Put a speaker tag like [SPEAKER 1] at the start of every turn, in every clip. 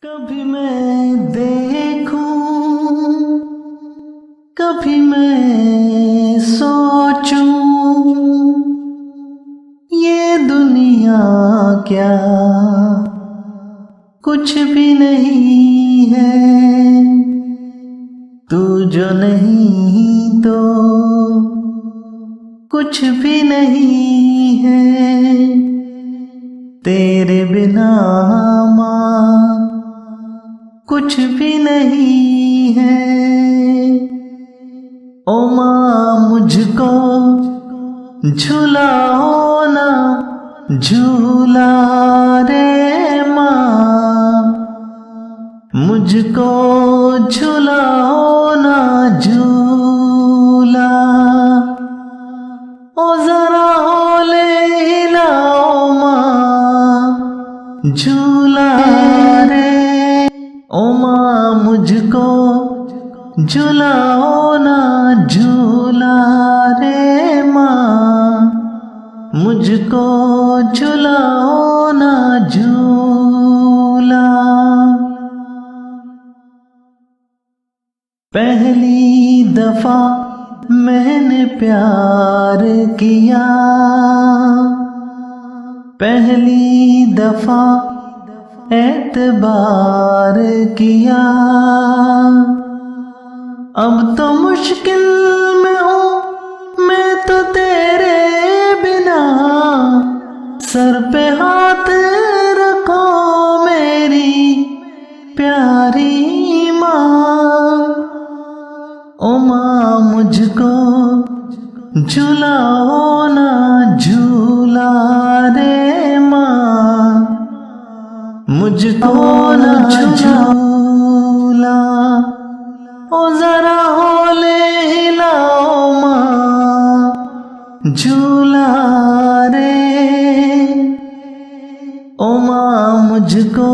[SPEAKER 1] कभी मैं देखूं, कभी मैं सोचूं, ये दुनिया क्या कुछ भी नहीं है। तू जो नहीं तो कुछ भी नहीं है। तेरे बिना माँ कुछ भी नहीं है। ओ माँ मुझको झुलाओ ना झूला रे माँ, मुझको झुलाओ ना झूला। ओ जरा होले हिलाओ माँ झूला रे। ओ माँ मुझको झुलाओ ना झूला रे माँ, मुझको झुलाओ ना झूला। पहली दफा मैंने प्यार किया, पहली दफा एतबार किया। अब तो मुश्किल में हूँ मैं तो तेरे बिना, सर पे हाथ रखो मेरी प्यारी माँ। ओ माँ मुझको झुलाओ ना झूला रे माँ, मुझको ना झूला। ओ जरा होले हिलाओ माँ झूला रे। ओ माँ मुझको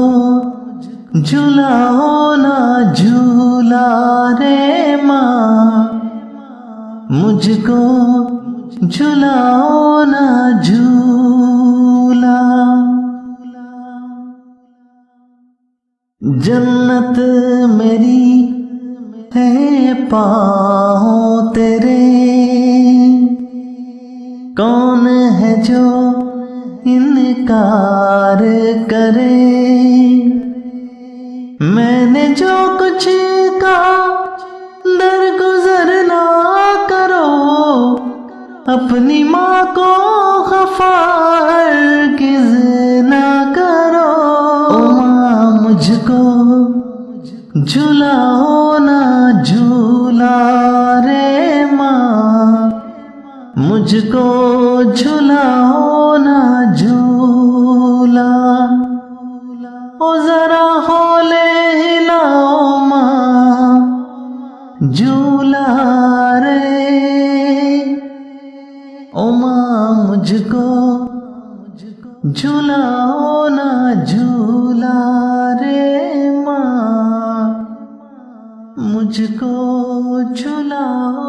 [SPEAKER 1] झुलाओ ना झूला रे माँ, मुझको झुलाओ ना झूला। जन्नत मेरी है पाँव तेरे, कौन है जो इनकार करे। मैंने जो कुछ कहा दरगुजर ना करो, अपनी माँ को खफा हरगिज़ ना करो। ओ माँ मुझको झुलाओ ना झूला रे माँ, मुझको झुलाओ ना झूला। ओ जरा होले हिलाओ माँ झूला रे। ओ माँ मुझको झुलाओ ना झूला रे माँ, मुझको झुलाओ